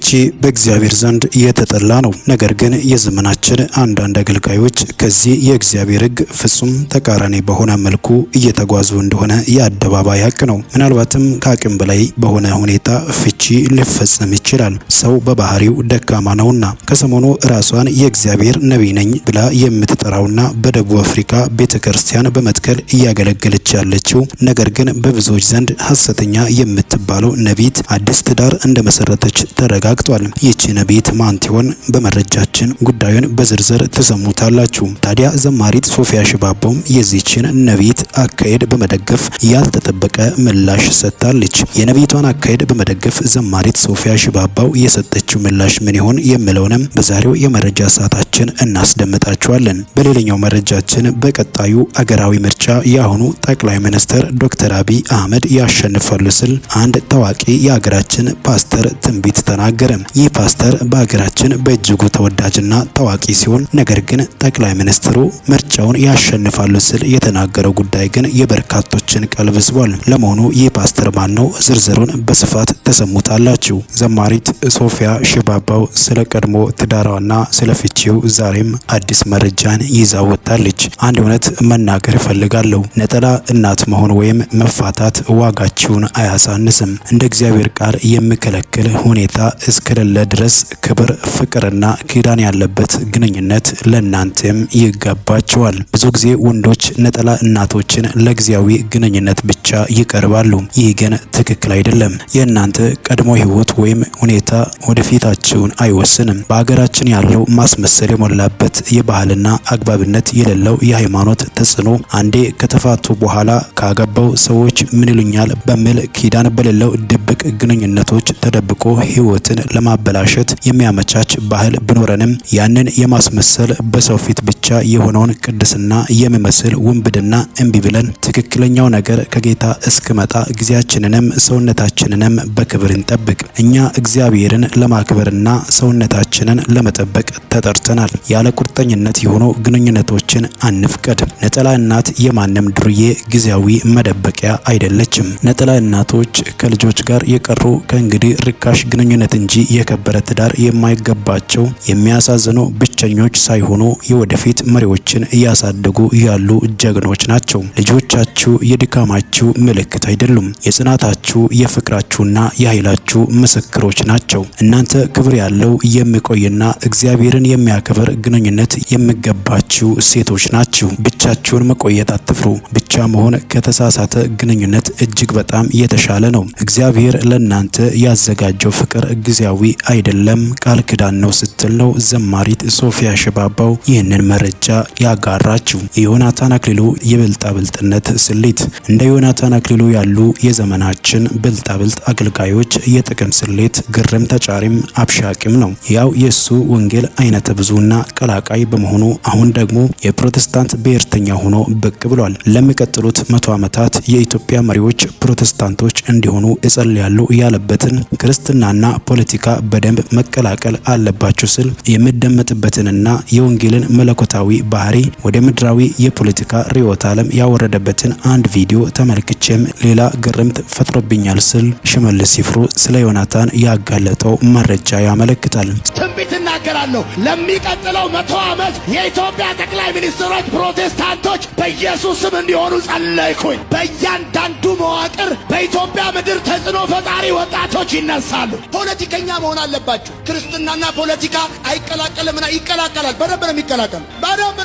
ፍቺ በእግዚአብሔር ዘንድ የተጠላ ነው። ነገር ግን የዘመናችን አንዳንድ አገልጋዮች ከዚህ የእግዚአብሔር ሕግ ፍጹም ተቃራኒ በሆነ መልኩ እየተጓዙ እንደሆነ የአደባባይ ሀቅ ነው። ምናልባትም ከአቅም በላይ በሆነ ሁኔታ ፍቺ ሊፈጸም ይችላል። ሰው በባህሪው ደካማ ነውና። ከሰሞኑ ራሷን የእግዚአብሔር ነቢይ ነኝ ብላ የምትጠራውና በደቡብ አፍሪካ ቤተክርስቲያን በመትከል እያገለገለች ያለችው ነገር ግን በብዙዎች ዘንድ ሐሰተኛ የምትባለው ነቢይት አዲስ ትዳር እንደመሰረተች ተረጋግጧል። ይህች ነቢይት ማን ትሆን? በመረጃችን ጉዳዩን በዝርዝር ተሰሙታላችሁ። ታዲያ ዘማሪት ሶፊያ ሽባባው የዚህችን ነቢይት አካሄድ በመደገፍ ያልተጠበቀ ምላሽ ሰጥታለች። የነቢይቷን አካሄድ በመደገፍ ዘማሪት ሶፊያ ሽባባው የሰጠችው ምላሽ ምን ይሆን የሚለውንም በዛሬው የመረጃ ሰዓታችን እናስደምጣችኋለን። በሌላኛው መረጃችን በቀጣዩ አገራዊ ምርጫ የአሁኑ ጠቅላይ ሚኒስትር ዶክተር አብይ አህመድ ያሸንፋሉ ሲል አንድ ታዋቂ የሀገራችን ፓስተር ትንቢት ተናገረ። ይህ ፓስተር በሀገራችን በእጅጉ ተወዳጅና ታዋቂ ሲሆን ነገር ግን ጠቅላይ ሚኒስትሩ ምርጫውን ያሸንፋሉ ሲል የተናገረው ጉዳይ ግን የበርካቶችን ቀልብ ስቧል። ለመሆኑ ይህ ፓስተር ማን ነው? ዝርዝሩን በስፋት ተሰሙታላችሁ። ዘማሪት ሶፊያ ሽባባው ስለ ቀድሞ ትዳሯና ስለ ፍቺው ዛሬም አዲስ መረጃን ይዛ ወጣለች። አንድ እውነት መናገር እፈልጋለሁ። ነጠላ እናት መሆን ወይም መፋታት ዋጋችሁን አያሳንስም። እንደ እግዚአብሔር ቃል የሚከለክል ሁኔታ እስከሌለ ድረስ ክብር፣ ፍቅርና ኪዳን ያለበት ግንኙነት ለእናንተም ይገባቸዋል። ብዙ ጊዜ ወንዶች ነጠላ እናቶችን ለጊዜያዊ ግንኙነት ብቻ ይቀርባሉ። ይህ ግን ትክክል አይደለም። የእናንተ ቀድሞ ህይወት ወይም ሁኔታ ወደፊታችሁን አይወስንም። በሀገራችን ያለው ማስመሰል የሞላበት የባህልና አግባብነት የሌለው የሃይማኖት ተጽዕኖ አንዴ ከተፋቱ በኋላ ካገባው ሰዎች ምን ይሉኛል በሚል ኪዳን በሌለው ድብቅ ግንኙነቶች ተደብቆ ህይወትን ለማበላሸት የሚያመቻች ባህል ቢኖረንም ያንን የማስመሰል በሰው ፊት ብቻ የሆነውን ቅድስና የሚመስል ውንብድና እምቢ ብለን ትክክለኛው ነገር ከጌታ እስክመጣ ጊዜያችንንም ሰውነታችንንም በክብር እንጠብቅ። እኛ እግዚአብሔርን ለማክበርና ሰውነታችንን ለመጠበቅ ተጠርተናል። ያለ ቁርጠኝነት የሆኑ ግንኙነቶችን አንፍቀድ። ነጠላ እናት የማንም ዱርዬ ጊዜያዊ መደበቂያ አይደለችም። ነጠላ እናቶች ከልጆች ጋር የቀሩ ከእንግዲህ ርካሽ ግንኙነት እንጂ የከበረ ትዳር የማይገባቸው የሚያሳዝኑ ብቸኞች ሳይሆኑ የወደፊት መሪዎችን እያሳደጉ ያሉ ጀግኖች ናቸው። ልጆቻችሁ የድካማችሁ ምልክት አይደሉም። የጽናታችሁ የፍቅራችሁና የኃይላችሁ ምስክሮች ናቸው። እናንተ ክብር ያለው የሚቆይና እግዚአብሔርን የሚያከብር ግንኙነት የሚገባችሁ ሴቶች ናችሁ። ብቻችሁን መቆየት አትፍሩ። ብቻ መሆን ከተሳሳተ ግንኙነት እጅግ በጣም የተሻለ ነው። እግዚአብሔር ለእናንተ ያዘጋጀው ፍቅር ጊዜያዊ አይደለም፣ ቃል ኪዳን ነው ስትል ነው ዘማሪት ሶፊያ ሽባባው ይህንን መረጃ ያጋራችው። የዮናታን አክሊሉ የብልጣብልጥነት ስሌት። እንደ ዮናታን አክሊሉ ያሉ የዘመናችን ብልጣብልጥ አገልጋዮች የጥቅም ስሌት ግርም ተጫሪም አብሻቂም ነው። ያው የሱ ወንጌል አይነተ ብዙና ቀላቃይ በመሆኑ አሁን ደግሞ የፕሮቴስታንት ብሔርተኛ ሆኖ ብቅ ብሏል። ለሚቀጥሉት 100 ዓመታት የኢትዮጵያ መሪዎች ፕሮቴስታንቶች እንዲሆኑ እጸልያለሁ ያለበትን ክርስትናና ፖለቲካ በደንብ መቀላቀል አለባቸው ሲል የሚደመጥበትንና የወንጌልን መለኮታዊ ባህሪ ወደ ምድራዊ የፖለቲካ ርዕዮተ ዓለም ያወረደበትን አንድ ቪዲዮ ተመልክቼም ሌላ ግርምት ፈጥሮብኛል ሲል ሽመልስ ይፍሩ ስለ ዮናታን ያጋለጠው መረጃ ያመለክታል። ትንቢት እናገራለሁ። ለሚቀጥለው 100 ዓመት የኢትዮጵያ ጠቅላይ ሚኒስትሮች ፕሮቴስታንቶች በኢየሱስ ስም እንዲሆኑ ጸለይኩኝ። በእያንዳንዱ መዋቅር በኢትዮጵያ ምድር ተጽዕኖ ፈጣሪ ወጣቶች ይነሳሉ። ፖለቲከኛ መሆን አለባቸው። ክርስትናና ፖለቲካ አይቀላቀልምና ይቀላቀላል። በደንብ ነው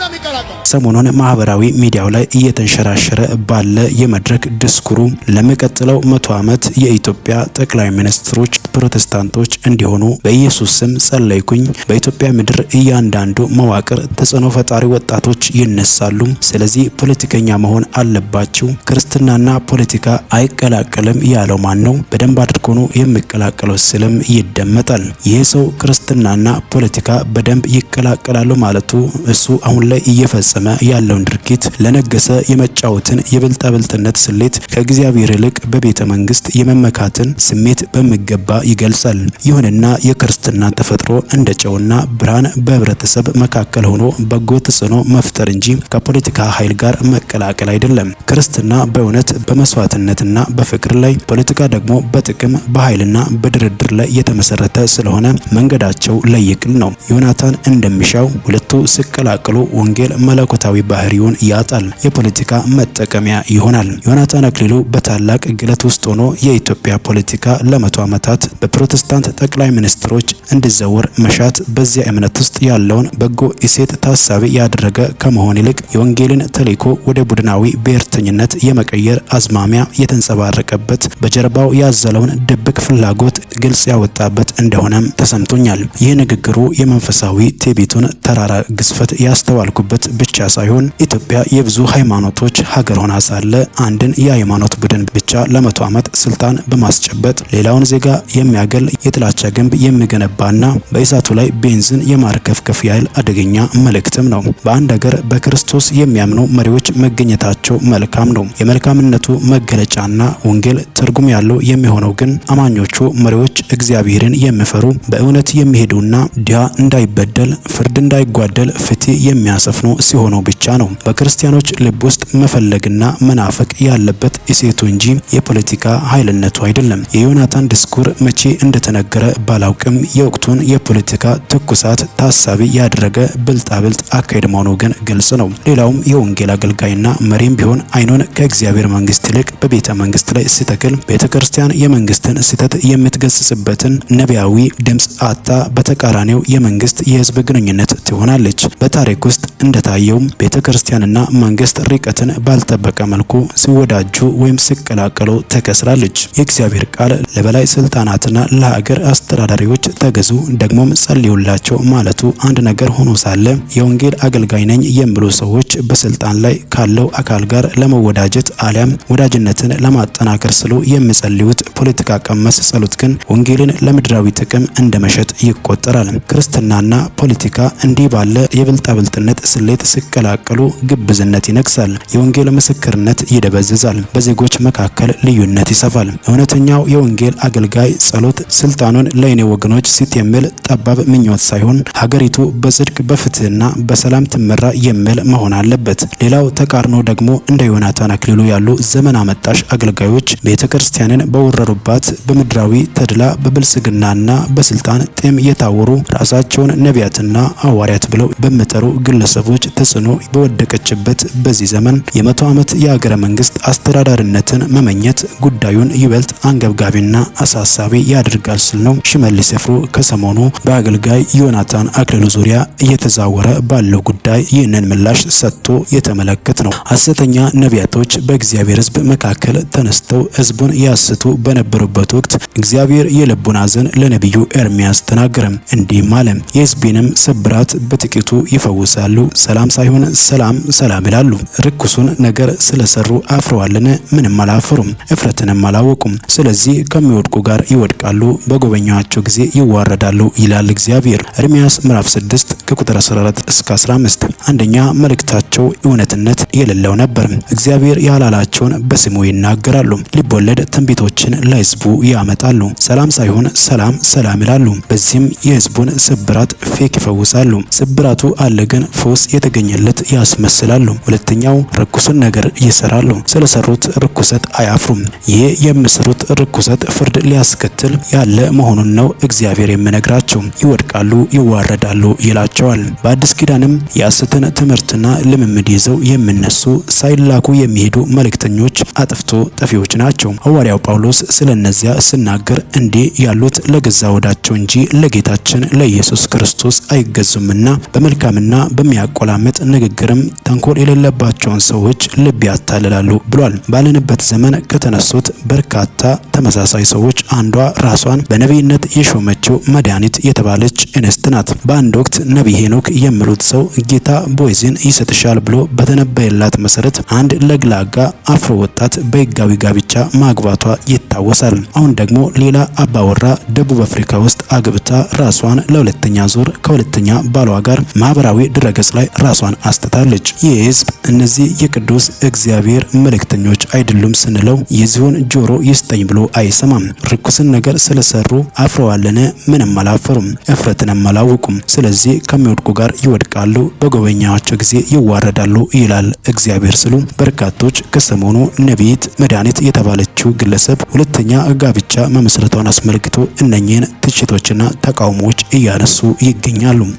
የሚቀላቀል። ሰሞኑን ማህበራዊ ሚዲያው ላይ እየተንሸራሸረ ባለ የመድረክ ድስኩሩ ለሚቀጥለው 100 ዓመት የኢትዮጵያ ጠቅላይ ሚኒስትሮች ፕሮቴስታንቶች እንዲሆኑ በኢየሱስ ስም ጸለይኩኝ። በኢትዮጵያ ምድር እያንዳንዱ መዋቅር ተጽዕኖ ፈጣሪ ወጣቶች ይነሳሉ። ስለዚህ ፖለቲከኛ መሆን አለባችሁ። ክርስትናና ፖለቲካ አይቀላቀልም ያለው ማን ነው? በደንብ አድርጎ ነው የሚቀላቀለው ስልም ይደመጣል። ይህ ሰው ክርስትናና ፖለቲካ በደንብ ይቀላቀላሉ ማለቱ እሱ አሁን ላይ እየፈጸመ ያለውን ድርጊት ለነገሰ የመጫወትን የብልጣብልጥነት ስሌት ከእግዚአብሔር ይልቅ በቤተ መንግስት የመመካትን ስሜት በሚገባ ይገልጻል። ይሁንና የክርስትና ተፈጥሮ እንደ ጨውና ብርሃን በህብረተሰብ መካከል ሆኖ በጎ ተጽዕኖ መፍጠር እንጂ ከፖለቲካ ኃይል ጋር መቀላቀል አይደለም። ክርስትና በእውነት በመስዋዕትነትና በፍቅር ላይ፣ ፖለቲካ ደግሞ በጥቅም በኃይልና በድርድር ላይ የተመሰረተ ስለሆነ መንገዳቸው ለየቅል ነው። ዮናታን እንደሚሻው ሁለቱ ሲቀላቀሉ ወንጌል መለኮታዊ ባህሪውን ያጣል፣ የፖለቲካ መጠቀሚያ ይሆናል። ዮናታን አክሊሉ በታላቅ ግለት ውስጥ ሆኖ የኢትዮጵያ ፖለቲካ ለመቶ ዓመታት በፕሮቴስታንት ጠቅላይ ሚኒስትሮች እንዲዘወር መሻት በዚያ እምነት ውስጥ ያለውን በጎ እሴት ታሳቢ ያደረገ ከመሆን ይልቅ የወንጌልን ተልዕኮ ወደ ቡድናዊ ብሔርተኝነት የመቀየር አዝማሚያ የተንጸባረቀበት በጀርባው ያዘለውን ድብቅ ፍላጎት ግልጽ ያወጣበት እንደሆነም ተሰምቶኛል። ይህ ንግግሩ የመንፈሳዊ ትዕቢቱን ተራራ ግዝፈት ያስተዋልኩበት ብቻ ሳይሆን ኢትዮጵያ የብዙ ሃይማኖቶች ሀገር ሆና ሳለ አንድን የሃይማኖት ቡድን ብቻ ለመቶ ዓመት ስልጣን በማስጨበጥ ሌላውን ዜጋ የሚያገል የጥላቻ ግንብ የሚገነባና በእሳቱ ላይ ቤንዚን የማርከፍከፍ ያህል አደገኛ መልእክትም ነው። በአንድ ሀገር በክርስቶስ የሚያምኑ መሪዎች መገኘታቸው መልካም ነው። የመልካምነቱ መገለጫና ወንጌል ትርጉም ያለው የሚሆነው ግን አማኞቹ መሪዎች እግዚአብሔርን የሚፈሩ በእውነት የሚሄዱና ድሃ እንዳይበደል፣ ፍርድ እንዳይጓደል ፍትህ የሚያሰፍኑ ሲሆኑ ብቻ ነው። በክርስቲያኖች ልብ ውስጥ መፈለግና መናፈቅ ያለበት እሴቱ እንጂ የፖለቲካ ኃይልነቱ አይደለም። የዮናታን ዲስኩር መቼ እንደተነገረ ባላውቅም የወቅቱን የፖለቲካ ትኩሳት ታሳቢ ያደረገ ብልጣብልጥ አካሄድ መሆኑ ግን ግልጽ ነው። ሌላውም የወንጌል አገልጋይና መሪም ቢሆን አይኑን ከእግዚአብሔር መንግስት ይልቅ በቤተ መንግስት ላይ ሲተክል ቤተክርስቲያን የመንግስትን ስህተት የምትገስጽበትን ነቢያዊ ድምጽ አጣ በተቃራኒው የመንግስት የህዝብ ግንኙነት ትሆናለች። በታሪክ ውስጥ እንደታየውም ቤተክርስቲያንና መንግስት ርቀትን ባልጠበቀ መልኩ ሲወዳጁ ወይም ሲቀላቀሉ ተከስራለች። የእግዚአብሔር ቃል ለበላይ ስልጣናትና ለሀገር አስተዳዳሪዎች ተገዙ ደግሞም ጸልዩላቸው ማለቱ አንድ ነገር ሆኖ ሳለ የወንጌል አገልጋይ ነኝ የሚሉ ሰዎች በስልጣን ላይ ካለው አካል ጋር ለመወዳጀት አሊያም ወዳጅነትን ለማጠናከር ስሉ የሚጸልዩት ፖለቲካ ቀመስ ጸሎት ግን ወንጌልን ለምድራዊ ጥቅም እንደመሸጥ ይቆጠራል። ክርስትናና ፖለቲካ እንዲህ ባለ የብልጣብልጥነት ስሌት ሲቀላቀሉ ግብዝነት ይነግሳል፣ የወንጌል ምስክርነት ይደበዝዛል፣ በዜጎች መካከል ልዩነት ይሰፋል። እውነተኛው የወንጌል አገልጋይ ጸሎት ስልጣኑን ለእኔ ወገኖች ሲት የሚል ጠባብ ምኞት ሳይሆን ሀገሪቱ በጽድቅ በፍትህና በሰላም ትመራ የሚል መሆን አለበት። ሌላው ተቃርኖ ደግሞ እንደ ዮናታን አክሊሉ ያሉ ዘመን አመጣሽ አገልጋዮች ቤተክርስቲያንን በወረሩባት በምድራዊ ተድላ በብልጽግናና በስልጣን ጤም የታወሩ ራሳቸውን ነቢያትና ሐዋርያት ብለው በሚጠሩ ግለሰቦች ተጽዕኖ በወደቀችበት በዚህ ዘመን የመቶ ዓመት የሀገረ መንግስት አስተዳዳሪነትን መመኘት ጉዳዩን ይበልጥ አንገብጋቢና አሳሳቢ ያደርጋል ሲል ነው ሽመልስ ይፍሩ ከሰሞኑ በአገልጋይ ዮናታን አክሊሉ ዙሪያ እየተዛወረ ባለው ጉዳይ ይህንን ምላሽ ሰጥቶ የተመለከት ነው። ሐሰተኛ ነቢያቶች በእግዚአብሔር ሕዝብ መካከል ተነስተው ሕዝቡን ያስቱ በነበሩበት ወቅት እግዚአብሔር የልቡን ሐዘን ለነቢዩ ኤርሚያስ ተናገረም። እንዲህም አለ፣ የሕዝቤንም ስብራት በጥቂቱ ይፈውሳሉ፣ ሰላም ሳይሆን ሰላም ሰላም ይላሉ። ርኩሱን ነገር ስለሰሩ አፍረዋልን? ምንም አላፈሩም፣ እፍረትንም አላወቁም። ስለዚህ ከሚወድቁ ጋር ይወድቃሉ፣ በጎበኛቸው ጊዜ ይዋረዳሉ ይላል እግዚአብሔር። ኤርሚያስ ምዕራፍ 6 ከቁጥር 14 እስከ 15። አንደኛ መልእክታቸው እውነትነት የሌለው ነበር። እግዚአብሔር ያላላቸውን በስሙ ይናገራሉ። ሊወለድ ትንቢቶችን ለሕዝቡ ያመጣሉ። ሰላም ሳይሆን ሰላም ሰላም ይላሉ። በዚህም የሕዝቡን ስብራት ፌክ ይፈውሳሉ። ስብራቱ አለ ግን ፈውስ የተገኘለት ያስመስላሉ። ሁለተኛው ርኩስን ነገር ይሰራሉ። ስለሰሩት ርኩሰት አያፍሩም። ይህ የሚሰሩት ርኩሰት ፍርድ ሊያስከትል ያለ መሆኑን ነው እግዚአብሔር የሚነግራቸው። ይወድቃሉ፣ ይዋረዳሉ ይላቸዋል። በአዲስ ኪዳንም የሐሰትን ትምህርትና ልምምድ ይዘው የሚነሱ ሳይላኩ የሚሄዱ መልእክተኞች አጥፍቶ ጠፊዎች ናቸው። ሐዋርያው ጳውሎስ ስለነዚያ ሲናገር እንዲህ ያሉት ለገዛ ወዳቸው እንጂ ለጌታችን ለኢየሱስ ክርስቶስ አይገዙምና በመልካምና በሚያቆላምጥ ንግግርም ተንኮል የሌለባቸውን ሰዎች ልብ ያታልላሉ ብሏል። ባለንበት ዘመን ከተነሱት በርካታ ተመሳሳይ ሰዎች አንዷ ራሷን በነቢይነት የሾመችው መድኃኒት የተባለች እንስት ናት። በአንድ ወቅት ነቢይ ሄኖክ የሚሉት ሰው ጌታ ቦይዝን ይሰጥሻል ብሎ በተነበየላት መሰረት አንድ ለግላጋ አፍሮ ወጣት በህጋዊ ጋብቻ ማግባቷ ይታወሳል። አሁን ደግሞ ሌላ አባወራ ደቡብ አፍሪካ ውስጥ አግብታ ራሷን ለሁለተኛ ዙር ከሁለተኛ ባሏ ጋር ማህበራዊ ድረገጽ ላይ ራሷን አስተታለች። ይህ ህዝብ እነዚህ የቅዱስ እግዚአብሔር መልእክተኞች አይደሉም ስንለው የዚሁን ጆሮ ይስጠኝ ብሎ አይሰማም። ርኩስን ነገር ስለሰሩ አፍረዋለን? ምንም አላፈሩም፣ እፍረትንም አላወቁም። ስለዚህ ከሚወድቁ ጋር ይወድቃሉ፣ በጎበኛቸው ጊዜ ይዋረዳሉ ይላል እግዚአብሔር ሲሉ በርካቶች ከሰሞኑ ነቢይት መድኃኒት የተባለችው ግለሰብ ሁለተኛ ጋብቻ መመስረቷን አስመልክቶ እነኚህን ትችቶችና ተቃውሞዎች እያነሱ ይገኛሉ።